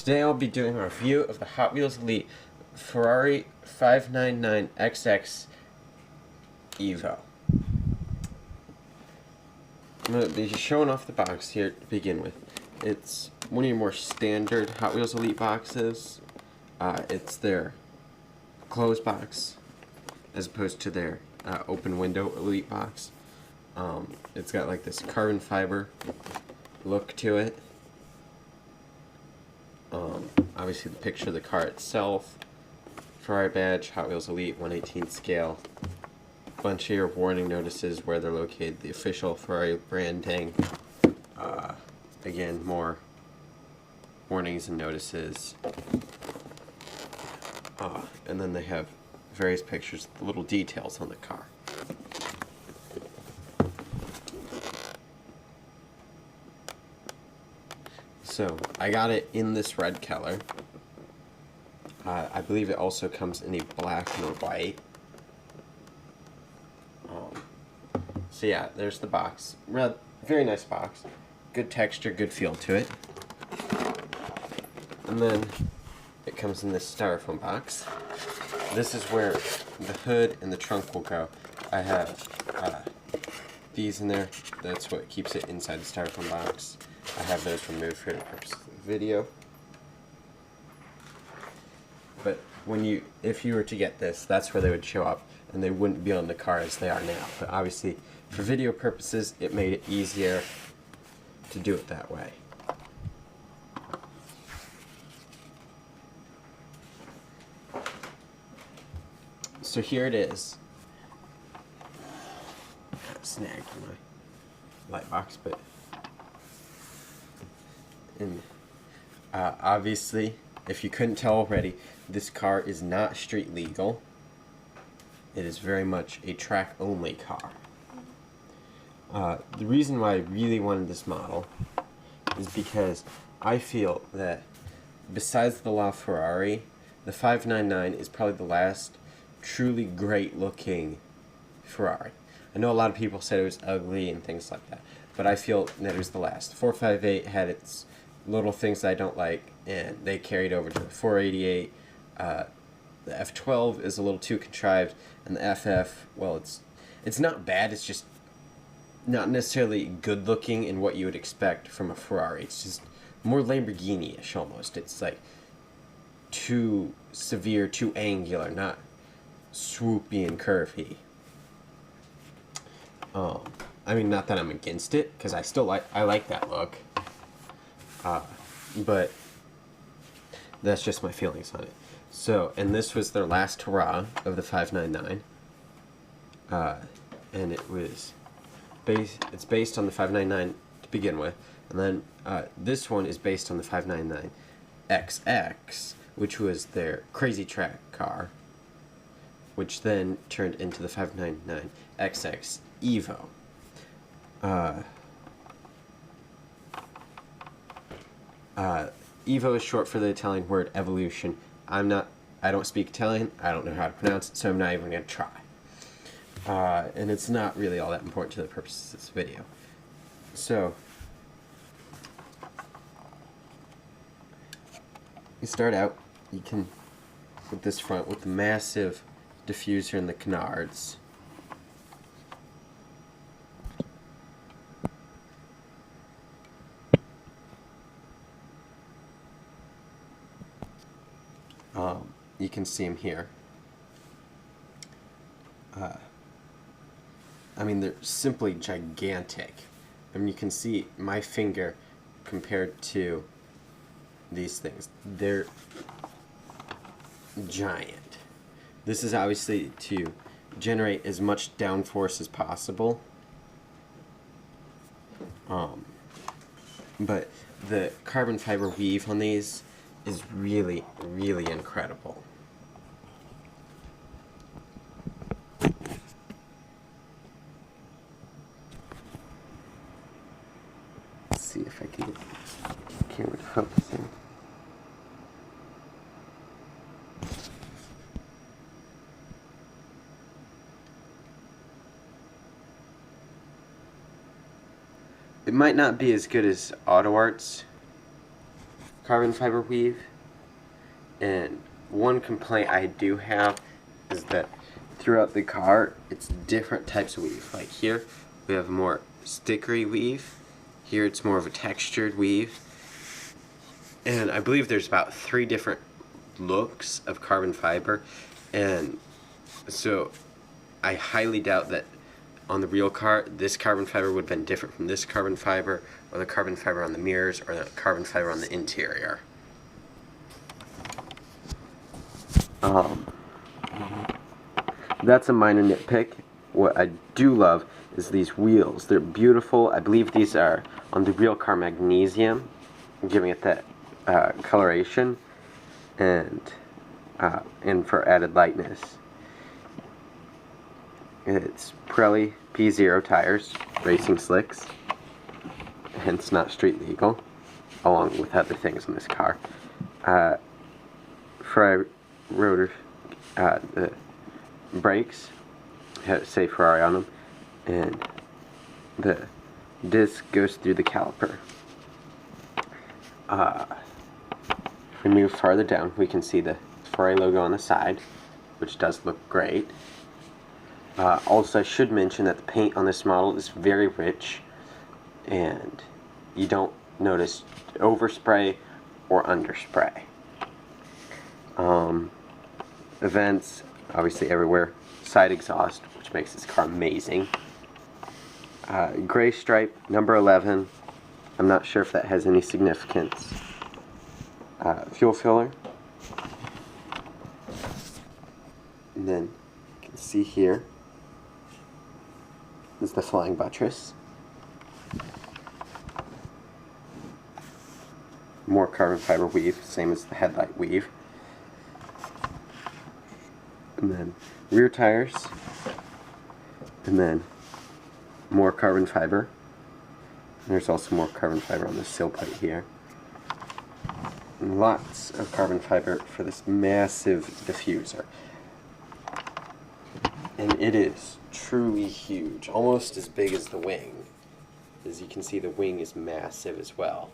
Today I'll be doing a review of the Hot Wheels Elite Ferrari 599XX EVO. I'm going to be showing off the box here to begin with. It's one of your more standard Hot Wheels Elite boxes. It's their closed box as opposed to their open window Elite box. It's got like this carbon fiber look to it. Obviously the picture of the car itself, Ferrari badge, Hot Wheels Elite 1/18 scale, bunch of your warning notices where they're located, the official Ferrari branding, again more warnings and notices, and then they have various pictures, little details on the car. So, I got it in this red color. I believe it also comes in a black and a white. So yeah, there's the box. Very nice box. Good texture, good feel to it. And then it comes in this styrofoam box. This is where the hood and the trunk will go. I have these in there. That's what keeps it inside the styrofoam box. I have those removed for the purpose of the video. But if you were to get this, that's where they would show up, and they wouldn't be on the car as they are now. But obviously, for video purposes, it made it easier to do it that way. So here it is. I got snagged in my light box, but obviously, if you couldn't tell already, this car is not street legal. It is very much a track only car. The reason why I really wanted this model is because I feel that besides the LaFerrari, the 599 is probably the last truly great looking Ferrari. I know a lot of people said it was ugly and things like that, but I feel that it was the last. The 458 had its little things that I don't like, and they carried over to the 488. The F12 is a little too contrived, and the FF, well, it's not bad, it's just not necessarily good looking in what you would expect from a Ferrari. It's just more Lamborghini-ish almost. It's like too severe, too angular, not swoopy and curvy. I mean, not that I'm against it, because I like that look. But that's just my feelings on it. So, and this was their last hurrah of the 599. And it's based on the 599 to begin with. And then this one is based on the 599XX, which was their crazy track car, which then turned into the 599XX EVO. EVO is short for the Italian word evolution. I don't speak Italian, I don't know how to pronounce it, so I'm not even going to try. And it's not really all that important to the purpose of this video. So, you start out, with this front, with the massive diffuser and the canards. You can see them here. I mean, they're simply gigantic. I mean, you can see my finger compared to these things. They're giant. This is obviously to generate as much downforce as possible. But the carbon fiber weave on these is really, really incredible. Let's see if I can get the camera to focus in. It might not be as good as AutoArt's carbon fiber weave. And one complaint I do have is that throughout the car, it's different types of weave. Like here, we have more stickery weave. Here, it's more of a textured weave. And I believe there's about 3 different looks of carbon fiber. And so I highly doubt that on the real car, this carbon fiber would have been different from this carbon fiber, or the carbon fiber on the mirrors, or the carbon fiber on the interior. That's a minor nitpick. What I do love is these wheels. They're beautiful. I believe these are on the real car magnesium, giving it that coloration and for added lightness. It's Pirelli P0 tires, racing slicks, hence not street legal, along with other things in this car. Ferrari rotor, the brakes say Ferrari on them, and the disc goes through the caliper. If we move farther down, we can see the Ferrari logo on the side, which does look great. Also, I should mention that the paint on this model is very rich, and you don't notice overspray or underspray. Vents, obviously everywhere. Side exhaust, which makes this car amazing. Gray stripe, number 11. I'm not sure if that has any significance. Fuel filler. And then you can see here is the flying buttress. More carbon fiber weave, same as the headlight weave. And then rear tires. And then more carbon fiber. There's also more carbon fiber on the sill plate here. And lots of carbon fiber for this massive diffuser. And it is truly huge, almost as big as the wing. As you can see, the wing is massive as well.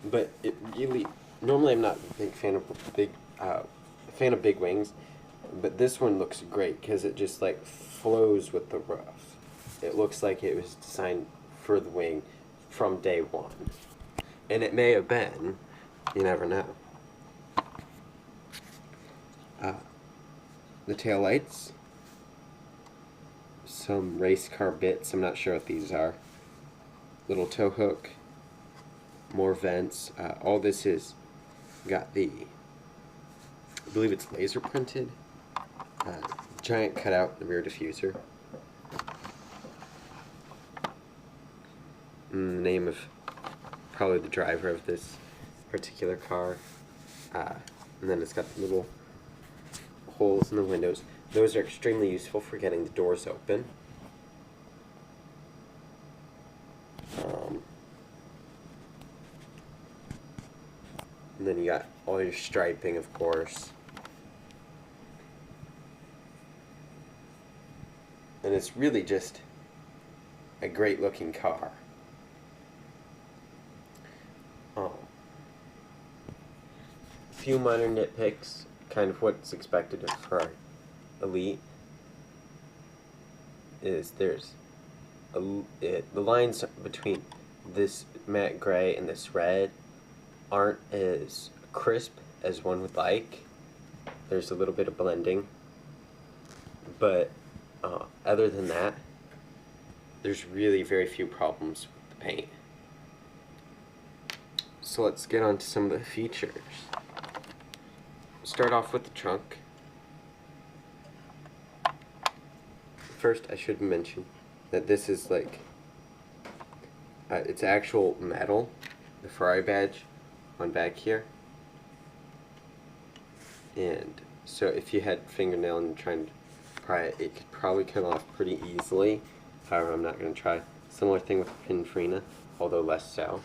But it really, normally I'm not a big fan of big wings, but this one looks great because it just like flows with the roof. It looks like it was designed for the wing from day one. And it may have been, you never know. The taillights, some race car bits, I'm not sure what these are. Little tow hook, more vents. All this is got the, I believe it's laser printed, giant cutout in the rear diffuser. And the name of probably the driver of this particular car. And then it's got the little holes in the windows. Those are extremely useful for getting the doors open. And then you got all your striping, of course. And it's really just a great looking car. A few minor nitpicks, kind of what's expected of Ferrari Elite, is there's the lines between this matte gray and this red aren't as crisp as one would like. There's a little bit of blending, but other than that, there's really very few problems with the paint. So let's get on to some of the features. Start off with the trunk. First, I should mention that this is like it's actual metal, the Ferrari badge on back here. And so if you had fingernail and you're trying to pry it, it could probably come off pretty easily. However, I'm not going to try. Similar thing with Pininfarina, although less so.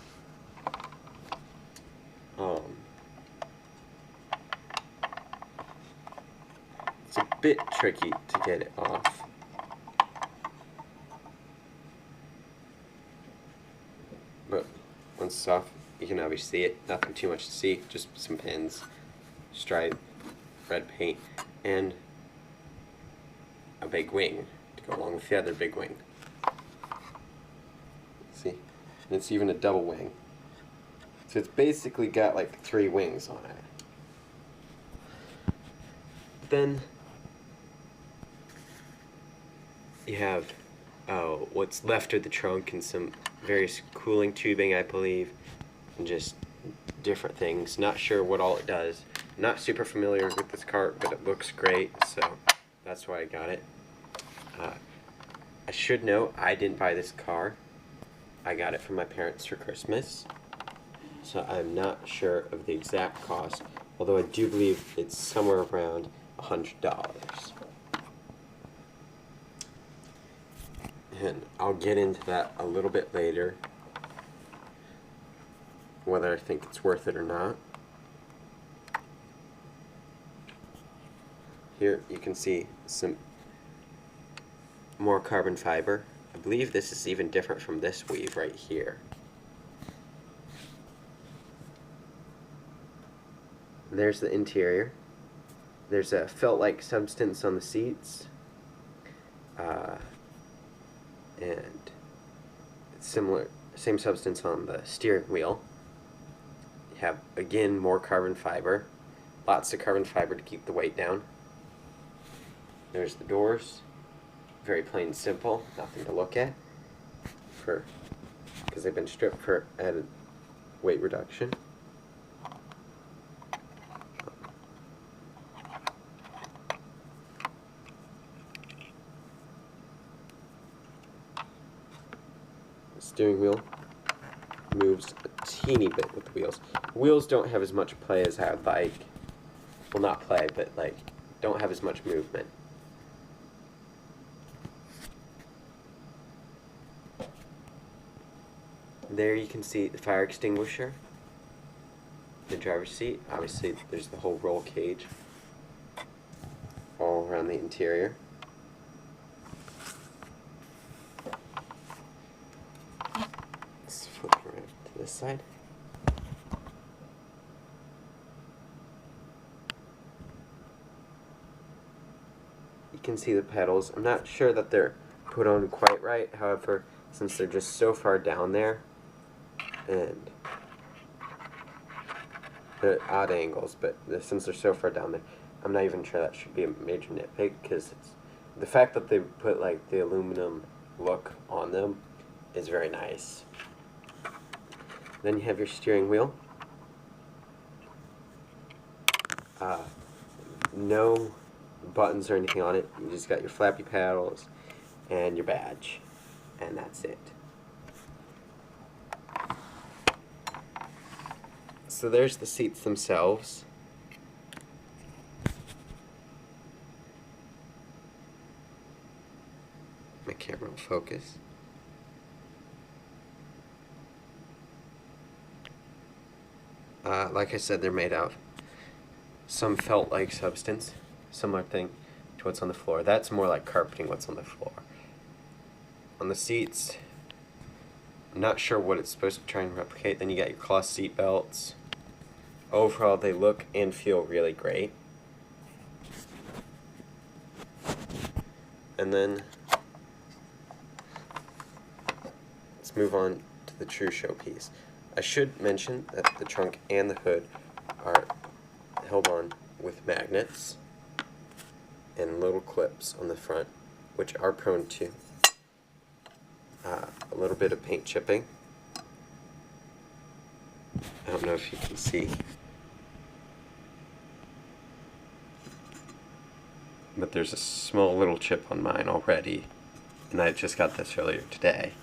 It's a bit tricky to get it off. But once it's off, You can obviously see it, nothing too much to see, just some pins, stripe, red paint, and a big wing to go along with the other big wing. See? And it's even a double wing. So it's basically got like 3 wings on it. Then you have what's left of the trunk and some various cooling tubing, I believe, and just different things. Not sure what all it does. Not super familiar with this cart, but it looks great, so that's why I got it. I should note, I didn't buy this car. I got it from my parents for Christmas, so I'm not sure of the exact cost, although I do believe it's somewhere around $100. And I'll get into that a little bit later, whether I think it's worth it or not. Here you can see some more carbon fiber. I believe this is even different from this weave right here. There's the interior. There's a felt-like substance on the seats. And it's similar, same substance on the steering wheel. You have, again, more carbon fiber. Lots of carbon fiber to keep the weight down. There's the doors. Very plain and simple, nothing to look at, because they've been stripped for added weight reduction. The steering wheel moves a teeny bit with the wheels. The wheels don't have as much play as I would like. Well, not play, but like, don't have as much movement. There you can see the fire extinguisher, the driver's seat. Obviously there's the whole roll cage all around the interior. Let's flip around to this side. You can see the pedals. I'm not sure that they're put on quite right, however, since they're just so far down there, and they're at odd angles, but since they're so far down there, I'm not even sure that should be a major nitpick, because it's the fact that they put like the aluminum look on them is very nice. Then you have your steering wheel. No buttons or anything on it. You just got your flappy paddles and your badge, and that's it. So there's the seats themselves. My camera will focus. Like I said, they're made out of some felt-like substance, similar thing to what's on the floor. That's more like carpeting what's on the floor. On the seats, I'm not sure what it's supposed to try and replicate. Then you got your cloth seat belts. Overall, they look and feel really great. And then let's move on to the true showpiece. I should mention that the trunk and the hood are held on with magnets and little clips on the front, which are prone to a little bit of paint chipping. I don't know if you can see, but there's a small little chip on mine already, and I just got this earlier today.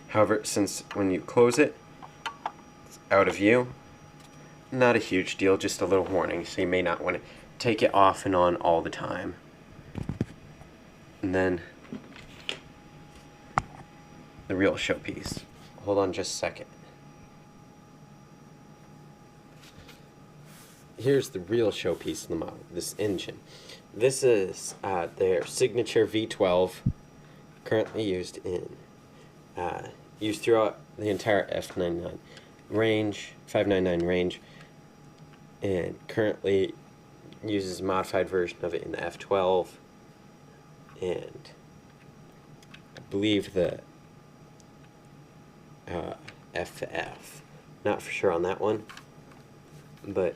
However, since when you close it, it's out of view, not a huge deal, just a little warning, so you may not want to take it off and on all the time. And then the real showpiece. Hold on just a second. Here's the real showpiece of the model, this engine. This is their signature V12, currently used throughout the entire F99. range, 599 range, and currently uses a modified version of it in the F12, and I believe the FF. Not for sure on that one, but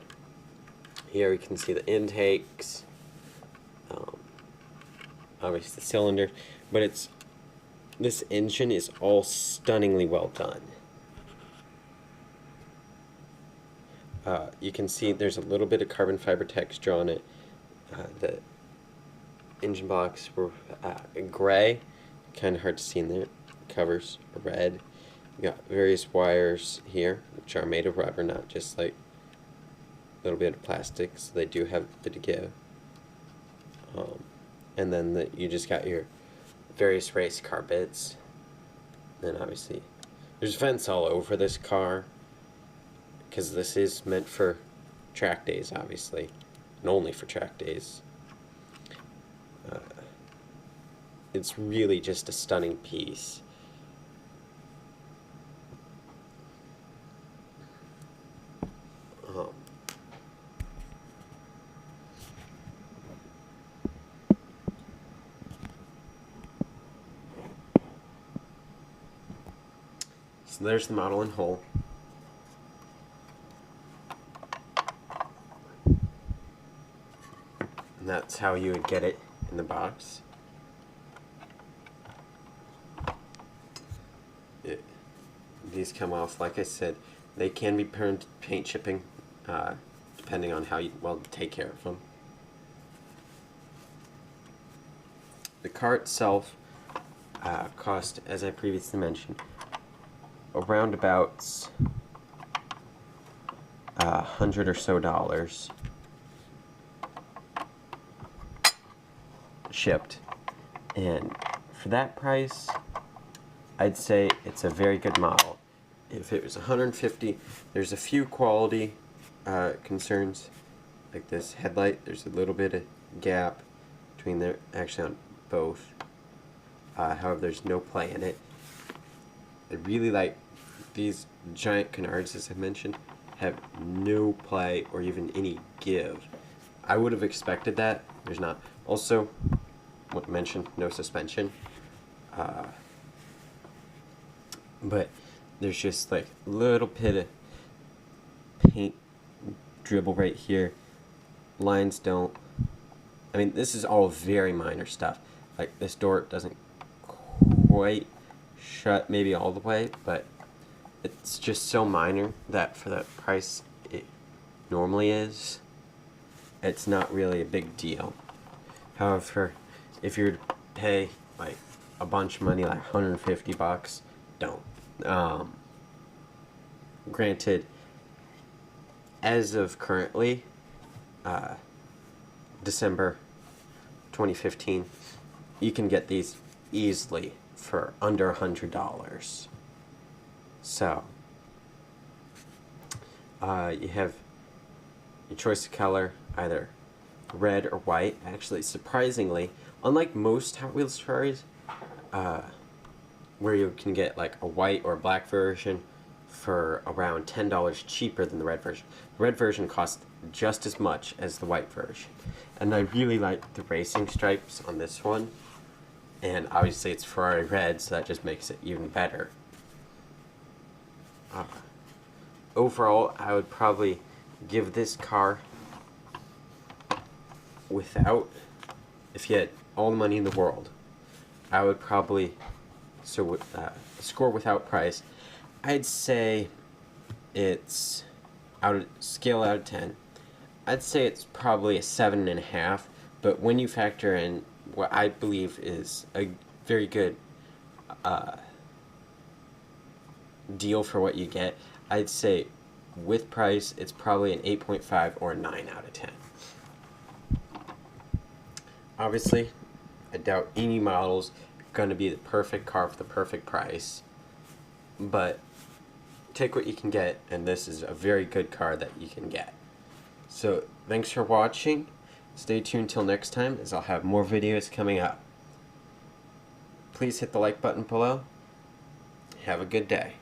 here we can see the intakes, obviously the cylinder, but this engine is all stunningly well done. You can see there's a little bit of carbon fiber texture on it. The engine blocks were gray, kind of hard to see in there. Covers are red. You got various wires here, which are made of rubber, not just like a little bit of plastic, so they do have a bit of give. And then you just got your various race car bits. Then obviously there's vents all over this car, because this is meant for track days, obviously, and only for track days. It's really just a stunning piece. So there's the model in whole. And that's how you would get it in the box. These come off, like I said, they can be paint shipping, depending on how you take care of them. The car itself cost, as I previously mentioned, around about $100 or so shipped, and for that price I'd say it's a very good model. If it was $150, there's a few quality concerns, like this headlight. There's a little bit of gap between there, actually on both. However, there's no play in it. I really like these giant canards, as I mentioned, have no play or even any give. I would have expected that. There's not. Also, what I mentioned, no suspension. But there's just like a little bit of paint dribble right here. Lines don't. I mean, this is all very minor stuff. Like this door doesn't quite shut maybe all the way, but it's just so minor that for the price it normally is, it's not really a big deal. However, if you're to pay like a bunch of money, like $150, don't. Granted, as of currently, December 2015, you can get these easily for under $100. So, you have your choice of color, either red or white. Actually, surprisingly, unlike most Hot Wheels Ferraris, where you can get like a white or a black version for around $10 cheaper than the red version. The red version costs just as much as the white version. And I really like the racing stripes on this one. And obviously it's Ferrari red, so that just makes it even better. Overall, I would probably give this car, if you had all the money in the world, I would probably, score without price, I'd say it's, scale out of 10, I'd say it's probably a 7.5, but when you factor in what I believe is a very good deal for what you get, I'd say with price it's probably an 8.5 or a 9 out of 10. Obviously, I doubt any model's going to be the perfect car for the perfect price, but take what you can get, and this is a very good car that you can get. So thanks for watching. Stay tuned till next time, as I'll have more videos coming up. Please hit the like button below. Have a good day.